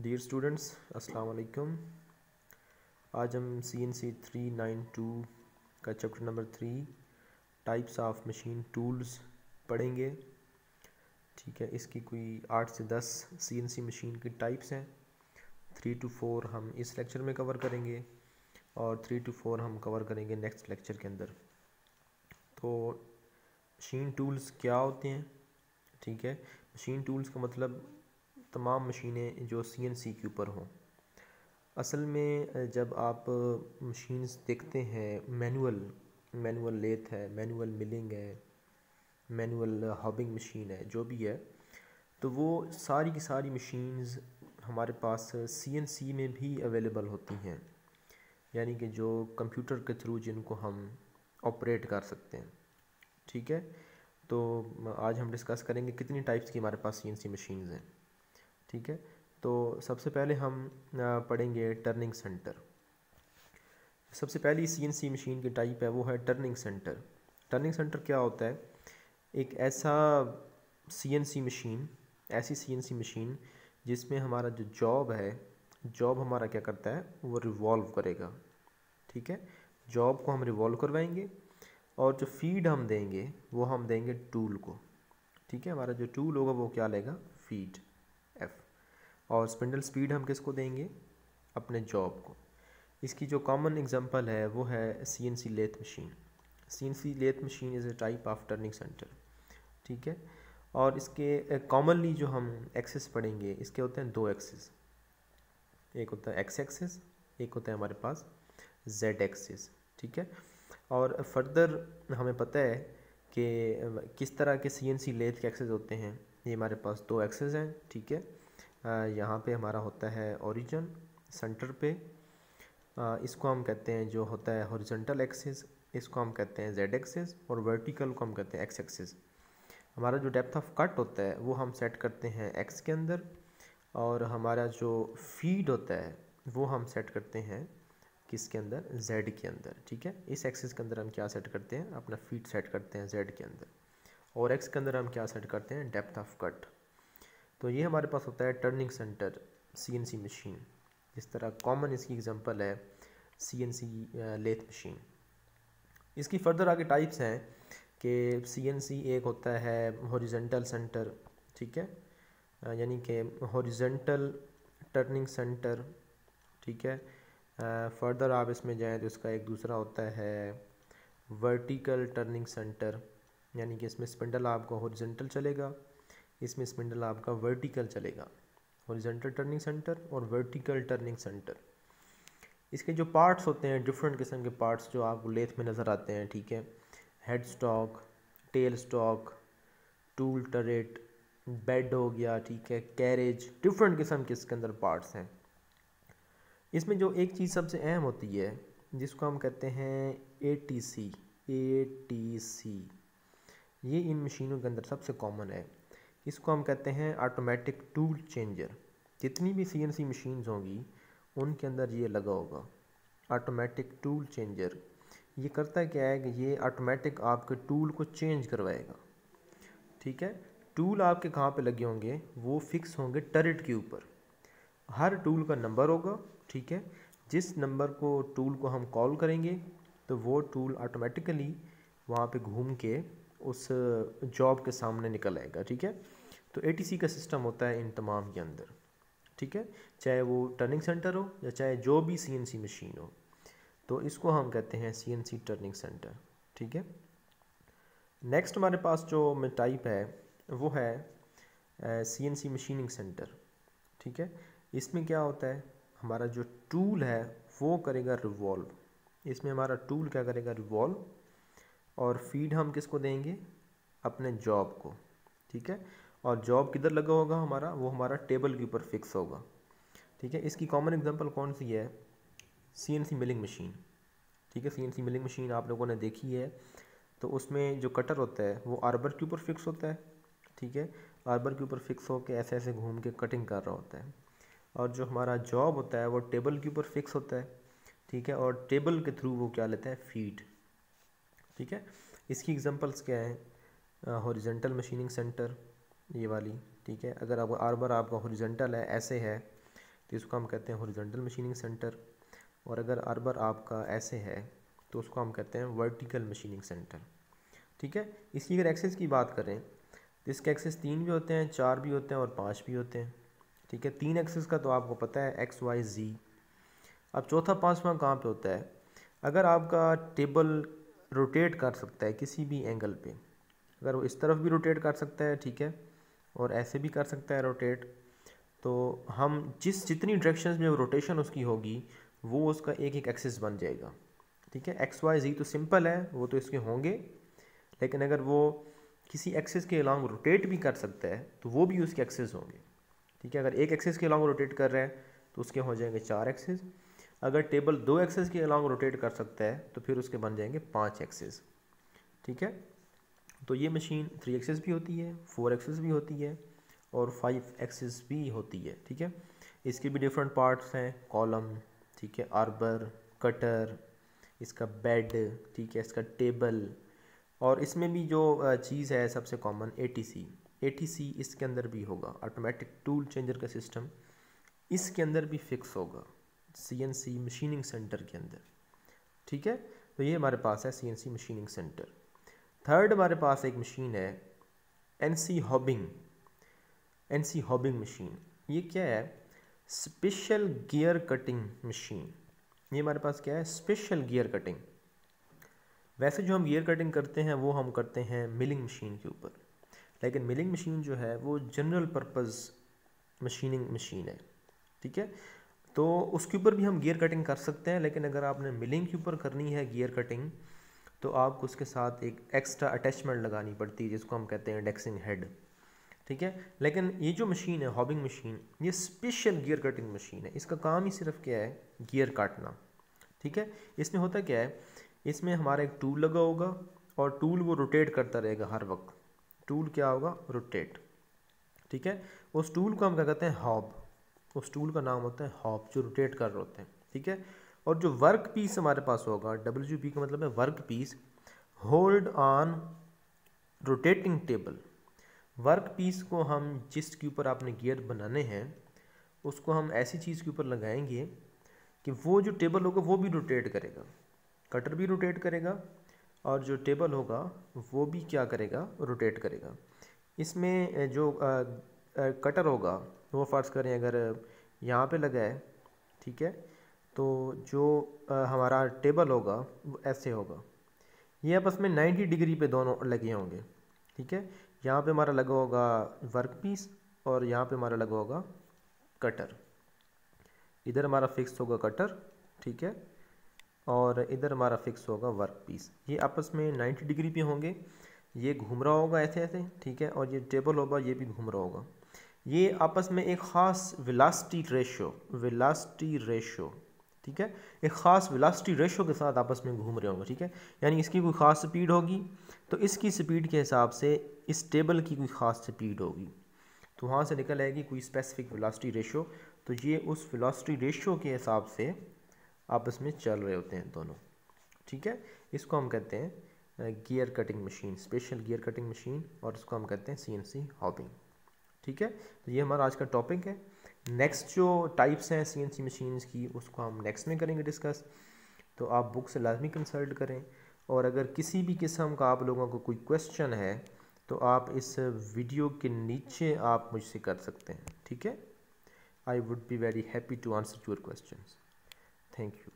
Dear students, अस्सलाम वालेकुम। आज हम CNC 392 का chapter number 3 types of machine tools पढ़ेंगे। ठीक है, इसकी कोई 8 से 10 CNC मशीन की टाइप्स हैं। 3 to 4 हम इस लेक्चर में कवर करेंगे और 3 to 4 हम कवर करेंगे नेक्स्ट लेक्चर के अंदर। तो मशीन टूल्स क्या होते हैं? ठीक है, मशीन टूल्स का मतलब तमाम मशीनें जो CNC के ऊपर हों। असल में जब आप मशीन्स देखते हैं, मैनुअल लेथ है, मैनुअल मिलिंग है, मैनुअल हॉबिंग मशीन है, जो भी है, तो वो सारी की सारी मशीन्स हमारे पास CNC में भी अवेलेबल होती हैं, यानी कि जो कंप्यूटर के थ्रू जिनको हम ऑपरेट कर सकते हैं। ठीक है, तो आज हम डिस्कस करेंगे कितनी टाइप्स की हमारे पास CNC मशीन्स हैं। ठीक है, तो सबसे पहले हम पढ़ेंगे टर्निंग सेंटर। सबसे पहली CNC मशीन की टाइप है वो है टर्निंग सेंटर। टर्निंग सेंटर क्या होता है? एक ऐसा CNC मशीन, ऐसी CNC मशीन जिसमें हमारा जो जॉब हमारा क्या करता है, वो रिवॉल्व करेगा। ठीक है, जॉब को हम रिवॉल्व करवाएंगे और जो फीड हम देंगे वो हम देंगे टूल को। ठीक है, हमारा जो टूल होगा वो क्या लेगा? Feed F। और स्पिंडल स्पीड हम किसको देंगे? अपने जॉब को। इसकी जो कॉमन एग्जांपल है वो है CNC lathe machine. CNC lathe machine is a type of turning centre. ठीक है, और इसके कॉमनली जो हम एक्सेस पढ़ेंगे, इसके होते हैं दो एक्सेस। एक होता है X एक्सेस, एक होता है हमारे पास Z एक्सेस। ठीक है, और फर्दर हमें पता है कि किस तरह के CNC लेथ के एक्सेस होते हैं। ये हमारे पास दो एक्सेस हैं। ठीक है, यहाँ पे हमारा होता है ओरिजिन सेंटर पे, इसको हम कहते हैं जो होता है हॉरिजॉन्टल एक्सिस, इसको हम कहते हैं Z एक्सिस, और वर्टिकल को हम कहते हैं X एक्सिस। हमारा जो डेप्थ ऑफ कट होता है वो हम सेट करते हैं X के अंदर, और हमारा जो फीड होता है वो हम सेट करते हैं किसके अंदर? Z के अंदर। ठीक है, इस एक्सिस के अंदर हम क्या सेट करते हैं? अपना फीड सेट करते हैं Z के अंदर, और X के अंदर हम क्या सेट करते हैं? Depth of cut. तो ये हमारे पास होता है टर्निंग सेंटर CNC मशीन। इस तरह कॉमन इसकी एग्जांपल है CNC लेथ मशीन। इसकी फर्दर आगे टाइप्स हैं कि CNC एक होता है हॉरिजॉन्टल सेंटर। ठीक है, यानी कि हॉरिजॉन्टल टर्निंग सेंटर। ठीक है, फर्दर आप इसमें जाएं तो इसका एक दूसरा होता है वर्टिकल टर्निंग सेंटर, यानी कि इसमें स्पिंडल आपका हॉरिजॉन्टल चलेगा, इसमें स्पिंडल आपका वर्टिकल चलेगा। हॉरिजॉन्टल टर्निंग सेंटर और वर्टिकल टर्निंग सेंटर। इसके जो पार्ट्स होते हैं, डिफरेंट किस्म के पार्ट्स जो आपको लेथ में नज़र आते हैं। ठीक है, head stock, tell stock, tool turret, bed हो गया। ठीक है, कैरेज, डिफरेंट किस्म के इसके अंदर पार्ट्स हैं। इसमें जो एक चीज़ सबसे अहम होती है जिसको हम कहते हैं ATC। ये इन मशीनों के अंदर सबसे कॉमन है। इसको हम कहते हैं ऑटोमेटिक टूल चेंजर। जितनी भी CNC मशीन्स होंगी उनके अंदर ये लगा होगा, ऑटोमेटिक टूल चेंजर। ये करता क्या है कि ये ऑटोमेटिक आपके टूल को चेंज करवाएगा। ठीक है, टूल आपके कहाँ पे लगे होंगे? वो फिक्स होंगे टरेट के ऊपर। हर टूल का नंबर होगा। ठीक है, जिस नंबर को टूल को हम कॉल करेंगे तो वो टूल ऑटोमेटिकली वहाँ पे घूम के उस जॉब के सामने निकल आएगा। ठीक है, तो ATC का सिस्टम होता है इन तमाम के अंदर। ठीक है, चाहे वो टर्निंग सेंटर हो या चाहे जो भी CNC मशीन हो, तो इसको हम कहते हैं CNC टर्निंग सेंटर। ठीक है, नेक्स्ट हमारे पास जो टाइप है वो है CNC मशीनिंग सेंटर। ठीक है, इसमें क्या होता है? हमारा जो टूल है वो करेगा रिवॉल्व। इसमें हमारा टूल क्या करेगा? रिवॉल्व, और फीड हम किसको देंगे? अपने जॉब को। ठीक है, और जॉब किधर लगा होगा हमारा? वो हमारा टेबल के ऊपर फिक्स होगा। ठीक है, इसकी कॉमन एग्जांपल कौन सी है? CNC milling machine. ठीक है, CNC मिलिंग मशीन आप लोगों ने देखी है, तो उसमें जो कटर होता है वो आर्बर के ऊपर फिक्स होता है। ठीक है, आर्बर के ऊपर फिक्स होकर ऐसे ऐसे घूम के कटिंग कर रहा होता है, और जो हमारा जॉब होता है वो टेबल के ऊपर फिक्स होता है। ठीक है, और टेबल के थ्रू वो क्या लेता है? फीड। ठीक है, इसकी एग्जांपल्स क्या हैं? हॉरिजॉन्टल मशीनिंग सेंटर, ये वाली। ठीक है, अगर आपका आर्बर आपका हॉरिजॉन्टल है, ऐसे है, तो इसको हम कहते हैं हॉरिजॉन्टल मशीनिंग सेंटर। और अगर आर्बर आपका ऐसे है तो उसको हम कहते हैं वर्टिकल मशीनिंग सेंटर। ठीक है। इसकी अगर एक्सेस की बात करें तो इसके एक्सेस 3 भी होते हैं, 4 भी होते हैं और 5 भी होते हैं। ठीक है। 3 एक्सेस का तो आपको पता है XYZ। अब चौथा 5वां कहाँ पे होता है? अगर आपका टेबल रोटेट कर सकता है किसी भी एंगल पे, अगर वो इस तरफ भी रोटेट कर सकता है, ठीक है, और ऐसे भी कर सकता है रोटेट, तो हम जितनी डायरेक्शंस में रोटेशन उसकी होगी वो उसका एक एक एक्सिस बन जाएगा। ठीक है। XYZ तो सिंपल है, वो तो इसके होंगे, लेकिन अगर वो किसी एक्सिस के अलॉन्ग रोटेट भी कर सकता है तो वो भी उसके एक्सिस होंगे। ठीक है। अगर एक एक्सिस के अलॉन्ग रोटेट कर रहा है तो उसके हो जाएंगे 4 एक्सिस। अगर टेबल 2 एक्सिस के अलॉन्ग रोटेट कर सकता है तो फिर उसके बन जाएंगे 5 एक्सिस। ठीक है। तो ये मशीन 3 एक्सिस भी होती है, 4 एक्सिस भी होती है और 5 एक्सिस भी होती है। ठीक है। इसके भी डिफरेंट पार्ट्स हैं, कॉलम, ठीक है, आर्बर, कटर, इसका बेड, ठीक है, इसका टेबल, और इसमें भी जो चीज़ है सबसे कॉमन ATC इसके अंदर भी होगा, ऑटोमेटिक टूल चेंजर का सिस्टम इसके अंदर भी फिक्स होगा CNC मशीनिंग सेंटर के अंदर। ठीक है। तो ये हमारे पास है CNC मशीनिंग सेंटर। थर्ड हमारे पास एक मशीन है NC हॉबिंग मशीन। ये क्या है? Special gear cutting machine. ये हमारे पास क्या है? Special gear cutting. वैसे जो हम गियर कटिंग करते हैं वो हम करते हैं मिलिंग मशीन के ऊपर, लेकिन मिलिंग मशीन जो है वो जनरल पर्पस मशीनिंग मशीन है। ठीक है। तो उसके ऊपर भी हम गियर कटिंग कर सकते हैं, लेकिन अगर आपने मिलिंग के ऊपर करनी है गियर कटिंग तो आपको उसके साथ एक एक्स्ट्रा अटैचमेंट लगानी पड़ती है जिसको हम कहते हैं इंडेक्सिंग हेड। ठीक है। लेकिन ये जो मशीन है हॉबिंग मशीन, ये स्पेशल गियर कटिंग मशीन है। इसका काम ही सिर्फ क्या है? गियर काटना। ठीक है। इसमें होता क्या है, इसमें हमारा एक टूल लगा होगा और टूल वो रोटेट करता रहेगा हर वक्त। टूल क्या होगा? रोटेट। ठीक है। उस टूल को हम क्या कहते हैं? हॉब। उस टूल का नाम होता है हॉब, जो रोटेट कर रहे होते हैं। ठीक है। और जो वर्क पीस हमारे पास होगा, WP का मतलब है work piece, hold on rotating table. Work piece को हम जिसके ऊपर आपने गियर बनाने हैं उसको हम ऐसी चीज़ के ऊपर लगाएंगे कि वो जो टेबल होगा वो भी रोटेट करेगा, कटर भी रोटेट करेगा और जो टेबल होगा वो भी क्या करेगा? रोटेट करेगा। इसमें जो कटर होगा वो फ़र्ज़ करें अगर यहाँ पे लगा है, ठीक है, तो जो हमारा टेबल होगा वो ऐसे होगा। ये आपस में 90 डिग्री पे दोनों लगे होंगे। ठीक है। यहाँ पे हमारा लगा होगा वर्क पीस और यहाँ पे हमारा लगा होगा कटर। इधर हमारा फिक्स होगा कटर, ठीक है, और इधर हमारा फिक्स होगा वर्क पीस। ये आपस में 90 डिग्री पे होंगे। ये घूम रहा होगा ऐसे ऐसे, ठीक है, और ये टेबल होगा ये भी घूम रहा होगा। ये आपस में एक ख़ास वेलोसिटी रेशो, ठीक है, एक ख़ास वेलोसिटी रेशो के साथ आपस में घूम रहे होंगे। ठीक है। यानी इसकी कोई ख़ास स्पीड होगी तो इसकी स्पीड के हिसाब से इस टेबल की कोई ख़ास स्पीड होगी, तो वहाँ से निकल आएगी कोई स्पेसिफिक वेलोसिटी रेशो। तो ये उस वेलोसिटी रेशो के हिसाब से आपस में चल रहे होते हैं दोनों। ठीक है। इसको हम कहते हैं gear cutting machine, special gear cutting machine, और इसको हम कहते हैं CNC हॉबिंग। ठीक है। तो ये हमारा आज का टॉपिक है। नेक्स्ट जो टाइप्स हैं CNC मशीन्स की उसको हम नेक्स्ट में करेंगे डिस्कस। तो आप बुक से लाजमी कंसल्ट करें, और अगर किसी भी किस्म का आप लोगों को कोई क्वेश्चन है तो आप इस वीडियो के नीचे आप मुझसे कर सकते हैं। ठीक है। I would be very happy to answer your questions. Thank you.